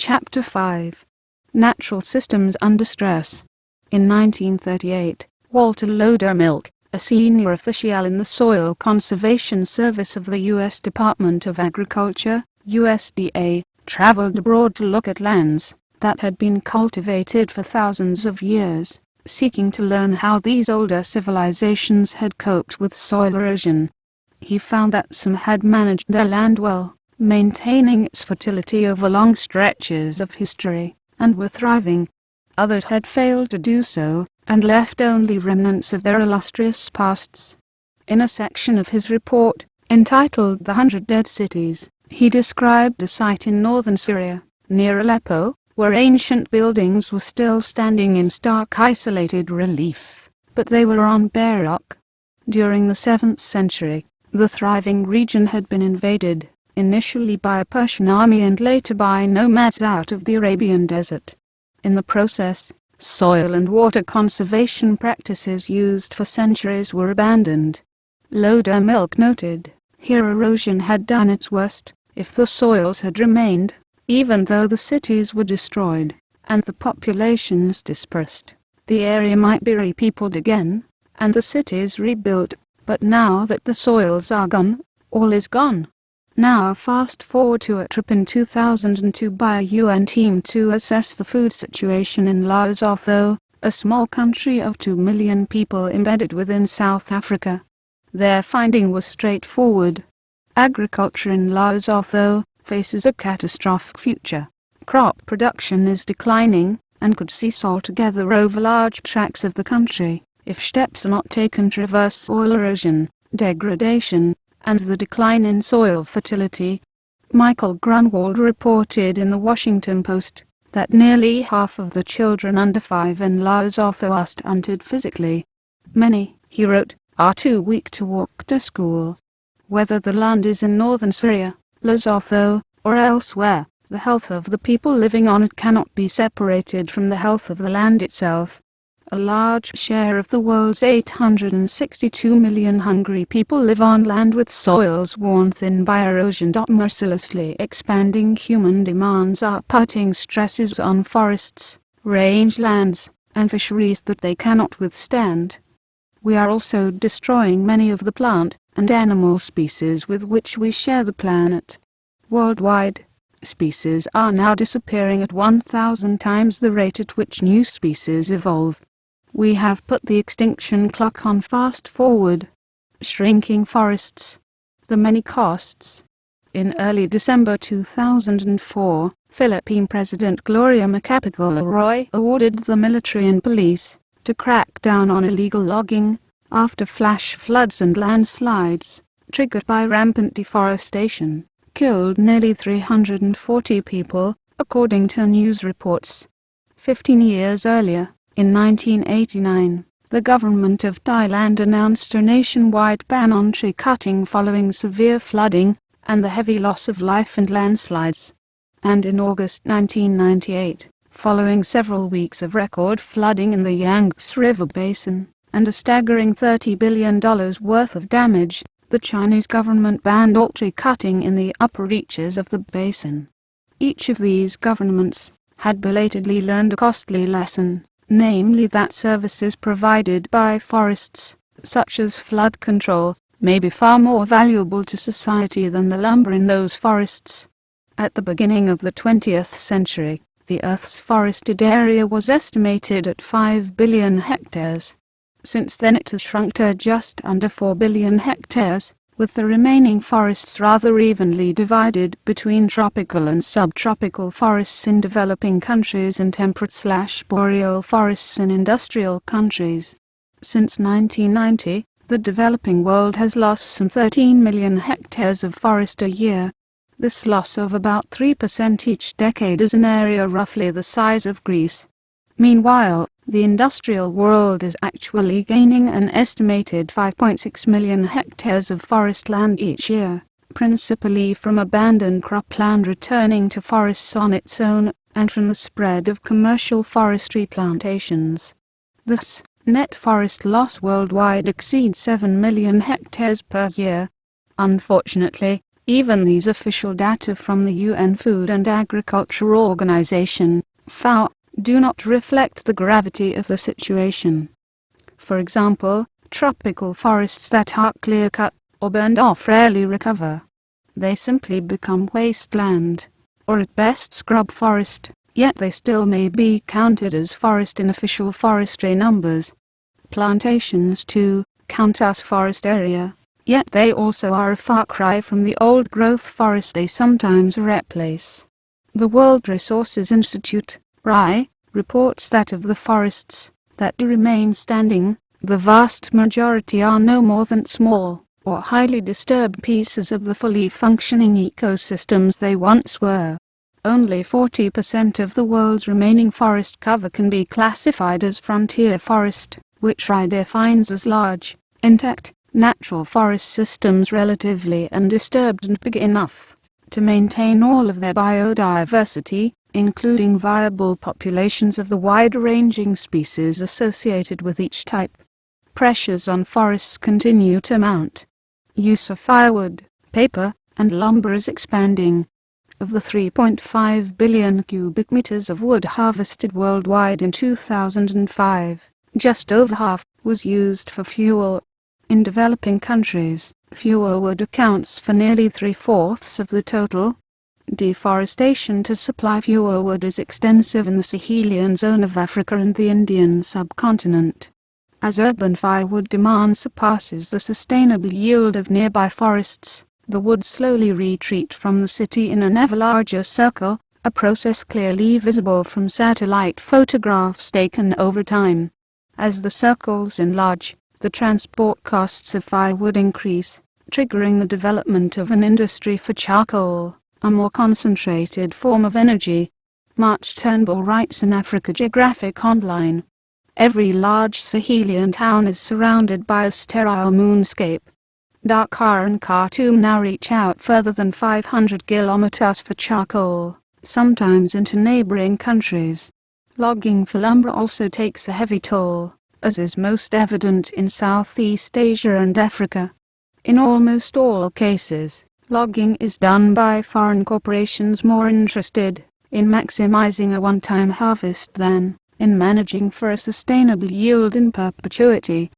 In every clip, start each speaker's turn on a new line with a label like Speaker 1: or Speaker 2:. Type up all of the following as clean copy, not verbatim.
Speaker 1: Chapter 5. Natural Systems Under Stress. In 1938, Walter Loudermilk, a senior official in the Soil Conservation Service of the U.S. Department of Agriculture, USDA, traveled abroad to look at lands that had been cultivated for thousands of years, seeking to learn how these older civilizations had coped with soil erosion. He found that some had managed their land well, maintaining its fertility over long stretches of history, and were thriving. Others had failed to do so, and left only remnants of their illustrious pasts. In a section of his report, entitled "The 100 Dead Cities," he described a site in northern Syria, near Aleppo, where ancient buildings were still standing in stark isolated relief, but they were on bare rock. During the 7th century, the thriving region had been invaded, initially by a Persian army and later by nomads out of the Arabian desert. In the process, soil and water conservation practices used for centuries were abandoned. Loudermilk noted, here erosion had done its worst. If the soils had remained, even though the cities were destroyed, and the populations dispersed, the area might be repeopled again, and the cities rebuilt, but now that the soils are gone, all is gone. Now fast forward to a trip in 2002 by a UN team to assess the food situation in Lesotho, a small country of 2 million people embedded within South Africa. Their finding was straightforward. Agriculture in Lesotho faces a catastrophic future. Crop production is declining, and could cease altogether over large tracts of the country, if steps are not taken to reverse soil erosion, degradation, and the decline in soil fertility. Michael Grunwald reported in the Washington Post that nearly half of the children under 5 in Lesotho are stunted physically. Many, he wrote, are too weak to walk to school. Whether the land is in northern Syria, Lesotho, or elsewhere, the health of the people living on it cannot be separated from the health of the land itself. A large share of the world's 862 million hungry people live on land with soils worn thin by erosion. Mercilessly expanding human demands are putting stresses on forests, rangelands, and fisheries that they cannot withstand. We are also destroying many of the plant and animal species with which we share the planet. Worldwide, species are now disappearing at 1,000 times the rate at which new species evolve. We have put the extinction clock on fast forward. Shrinking forests. The many costs. In early December 2004, Philippine President Gloria Macapagal-Arroyo awarded the military and police to crack down on illegal logging after flash floods and landslides, triggered by rampant deforestation, killed nearly 340 people, according to news reports. 15 years earlier, in 1989, the government of Thailand announced a nationwide ban on tree cutting following severe flooding and the heavy loss of life and landslides. And in August 1998, following several weeks of record flooding in the Yangtze River Basin, and a staggering $30 billion worth of damage, the Chinese government banned all tree cutting in the upper reaches of the basin. Each of these governments had belatedly learned a costly lesson, namely that services provided by forests, such as flood control, may be far more valuable to society than the lumber in those forests. At the beginning of the 20th century, the Earth's forested area was estimated at 5 billion hectares. Since then it has shrunk to just under 4 billion hectares, with the remaining forests rather evenly divided between tropical and subtropical forests in developing countries and temperate/boreal forests in industrial countries. Since 1990, the developing world has lost some 13 million hectares of forest a year. This loss of about 3% each decade is an area roughly the size of Greece. Meanwhile, the industrial world is actually gaining an estimated 5.6 million hectares of forest land each year, principally from abandoned cropland returning to forests on its own, and from the spread of commercial forestry plantations. Thus, net forest loss worldwide exceeds 7 million hectares per year. Unfortunately, Even these official data from the UN Food and Agriculture Organization, FAO, do not reflect the gravity of the situation. For example, tropical forests that are clear-cut or burned off rarely recover. They simply become wasteland, or at best scrub forest, yet they still may be counted as forest in official forestry numbers. Plantations too count as forest area, yet they also are a far cry from the old-growth forest they sometimes replace. The World Resources Institute, RI, reports that of the forests that do remain standing, the vast majority are no more than small or highly disturbed pieces of the fully functioning ecosystems they once were. Only 40% of the world's remaining forest cover can be classified as frontier forest, which RI defines as large, intact, natural forest systems relatively undisturbed and big enough to maintain all of their biodiversity, including viable populations of the wide-ranging species associated with each type. Pressures on forests continue to mount. Use of firewood, paper, and lumber is expanding. Of the 3.5 billion cubic meters of wood harvested worldwide in 2005, just over half was used for fuel. In developing countries, fuel wood accounts for nearly 3/4 of the total. Deforestation to supply fuel wood is extensive in the Sahelian zone of Africa and the Indian subcontinent. As urban firewood demand surpasses the sustainable yield of nearby forests, the wood slowly retreat from the city in an ever larger circle, a process clearly visible from satellite photographs taken over time. As the circles enlarge, the transport costs of firewood increase, triggering the development of an industry for charcoal, a more concentrated form of energy. March Turnbull writes in Africa Geographic Online. Every large Sahelian town is surrounded by a sterile moonscape. Dakar and Khartoum now reach out further than 500 kilometers for charcoal, sometimes into neighboring countries. Logging for lumber also takes a heavy toll, as is most evident in Southeast Asia and Africa. In almost all cases, logging is done by foreign corporations more interested in maximizing a one-time harvest than in managing for a sustainable yield in perpetuity.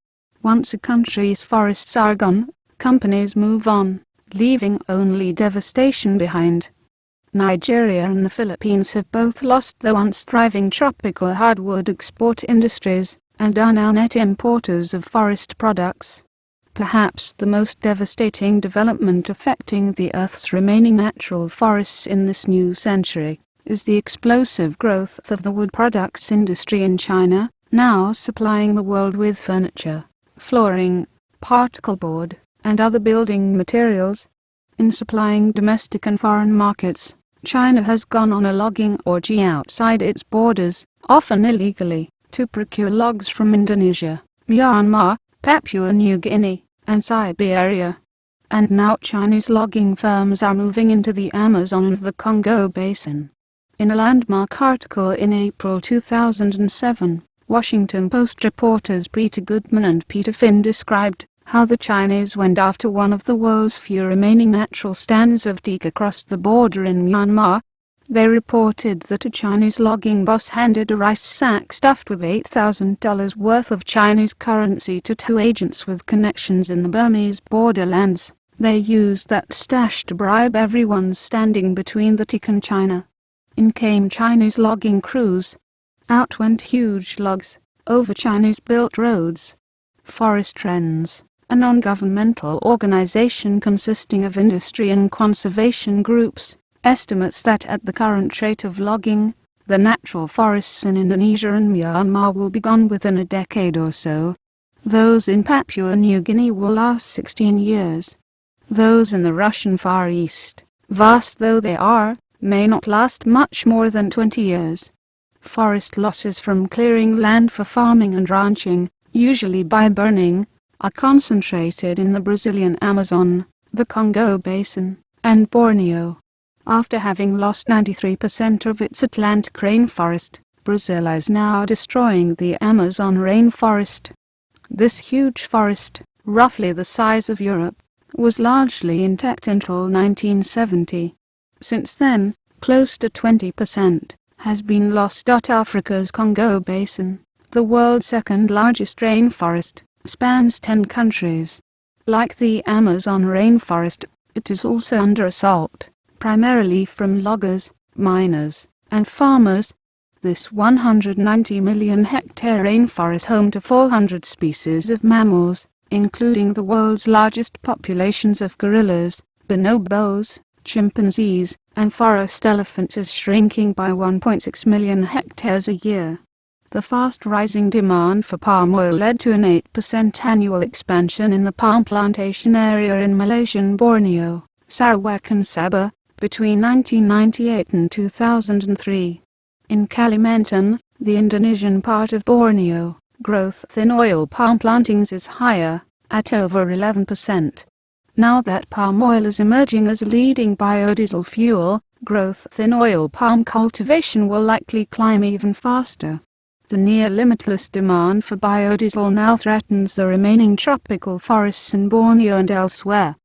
Speaker 1: Once a country's forests are gone, companies move on, leaving only devastation behind. Nigeria and the Philippines have both lost their once thriving tropical hardwood export industries, and are now net importers of forest products. Perhaps the most devastating development affecting the Earth's remaining natural forests in this new century is the explosive growth of the wood products industry in China, now supplying the world with furniture, flooring, particle board, and other building materials. In supplying domestic and foreign markets, China has gone on a logging orgy outside its borders, often illegally, to procure logs from Indonesia, Myanmar, Papua New Guinea, and Siberia. And now Chinese logging firms are moving into the Amazon and the Congo Basin. In a landmark article in April 2007, Washington Post reporters Peter Goodman and Peter Finn described how the Chinese went after one of the world's few remaining natural stands of teak across the border in Myanmar. They reported that a Chinese logging boss handed a rice sack stuffed with $8,000 worth of Chinese currency to two agents with connections in the Burmese borderlands. They used that stash to bribe everyone standing between the teak and China. In came Chinese logging crews. Out went huge logs, over Chinese-built roads. Forest Trends, a non-governmental organization consisting of industry and conservation groups, estimates that at the current rate of logging, the natural forests in Indonesia and Myanmar will be gone within a decade or so. Those in Papua New Guinea will last 16 years. Those in the Russian Far East, vast though they are, may not last much more than 20 years. Forest losses from clearing land for farming and ranching, usually by burning, are concentrated in the Brazilian Amazon, the Congo Basin, and Borneo. After having lost 93% of its Atlantic rainforest, Brazil is now destroying the Amazon rainforest. This huge forest, roughly the size of Europe, was largely intact until 1970. Since then, close to 20% has been lost. Africa's Congo Basin, the world's second largest rainforest, spans 10 countries. Like the Amazon rainforest, it is also under assault, primarily from loggers, miners, and farmers. This 190 million hectare rainforest home to 400 species of mammals, including the world's largest populations of gorillas, bonobos, chimpanzees, and forest elephants, is shrinking by 1.6 million hectares a year. The fast-rising demand for palm oil led to an 8% annual expansion in the palm plantation area in Malaysian Borneo, Sarawak and Sabah, between 1998 and 2003. In Kalimantan, the Indonesian part of Borneo, growth in oil palm plantings is higher, at over 11%. Now that palm oil is emerging as a leading biodiesel fuel, growth in oil palm cultivation will likely climb even faster. The near-limitless demand for biodiesel now threatens the remaining tropical forests in Borneo and elsewhere.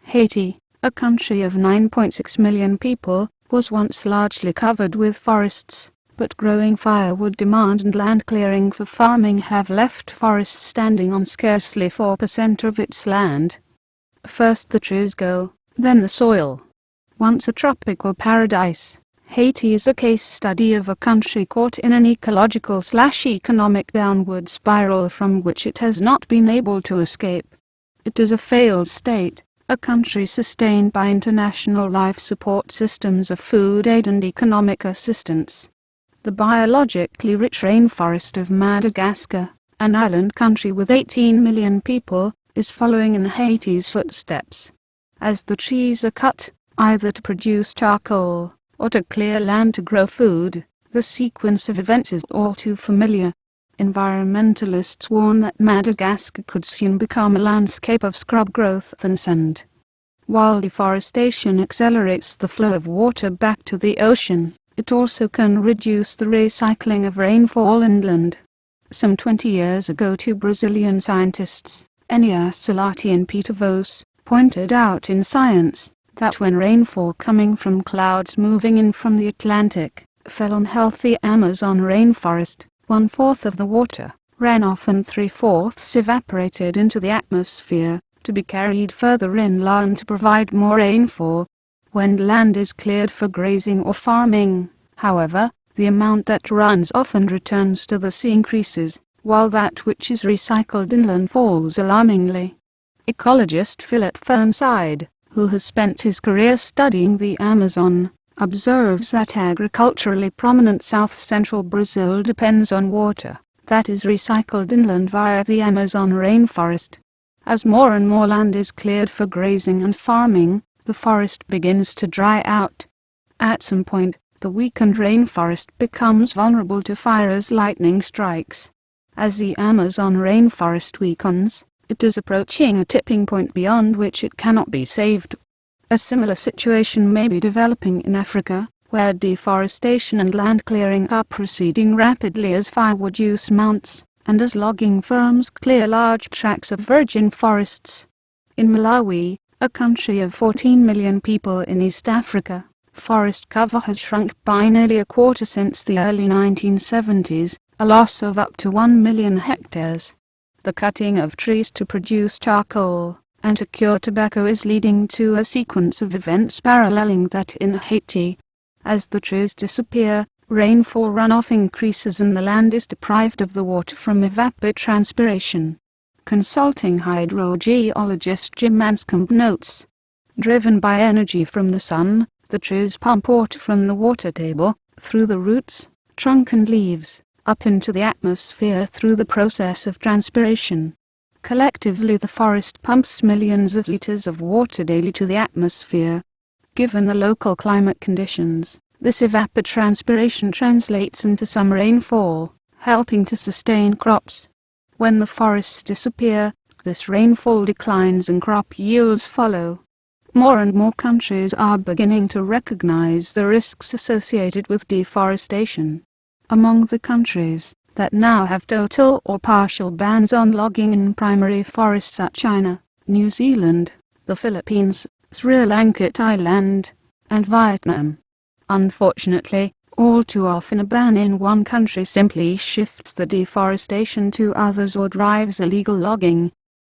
Speaker 1: Haiti, a country of 9.6 million people, was once largely covered with forests, but growing firewood demand and land clearing for farming have left forests standing on scarcely 4% of its land. First the trees go, then the soil. Once a tropical paradise, Haiti is a case study of a country caught in an ecological/economic downward spiral from which it has not been able to escape. It is a failed state, a country sustained by international life support systems of food aid and economic assistance. The biologically rich rainforest of Madagascar, an island country with 18 million people, is following in Haiti's footsteps. As the trees are cut, either to produce charcoal, or to clear land to grow food, the sequence of events is all too familiar. Environmentalists warn that Madagascar could soon become a landscape of scrub growth and sand. While deforestation accelerates the flow of water back to the ocean, it also can reduce the recycling of rainfall inland. Some 20 years ago, two Brazilian scientists, Enia Salati and Peter Vos, pointed out in Science that when rainfall coming from clouds moving in from the Atlantic fell on healthy Amazon rainforest, 1/4 of the water ran off and 3/4 evaporated into the atmosphere, to be carried further inland to provide more rainfall. When land is cleared for grazing or farming, however, the amount that runs off and returns to the sea increases, while that which is recycled inland falls alarmingly. Ecologist Philip Fernside, who has spent his career studying the Amazon, observes that agriculturally prominent south-central Brazil depends on water that is recycled inland via the Amazon rainforest. As more and more land is cleared for grazing and farming, the forest begins to dry out. At some point, the weakened rainforest becomes vulnerable to fire as lightning strikes. As the Amazon rainforest weakens, it is approaching a tipping point beyond which it cannot be saved. A similar situation may be developing in Africa, where deforestation and land clearing are proceeding rapidly as firewood use mounts, and as logging firms clear large tracts of virgin forests. In Malawi, a country of 14 million people in East Africa, forest cover has shrunk by nearly a quarter since the early 1970s, a loss of up to 1 million hectares. The cutting of trees to produce charcoal and to cure tobacco is leading to a sequence of events paralleling that in Haiti. As the trees disappear, rainfall runoff increases and the land is deprived of the water from evapotranspiration. Consulting hydrogeologist Jim Manscombe notes, driven by energy from the sun, the trees pump water from the water table, through the roots, trunk and leaves, up into the atmosphere through the process of transpiration. Collectively, the forest pumps millions of liters of water daily to the atmosphere. Given the local climate conditions, this evapotranspiration translates into some rainfall, helping to sustain crops. When the forests disappear, this rainfall declines and crop yields follow. More and more countries are beginning to recognize the risks associated with deforestation. Among the countries that now have total or partial bans on logging in primary forests are China, New Zealand, the Philippines, Sri Lanka, Thailand, and Vietnam. Unfortunately, all too often a ban in one country simply shifts the deforestation to others or drives illegal logging,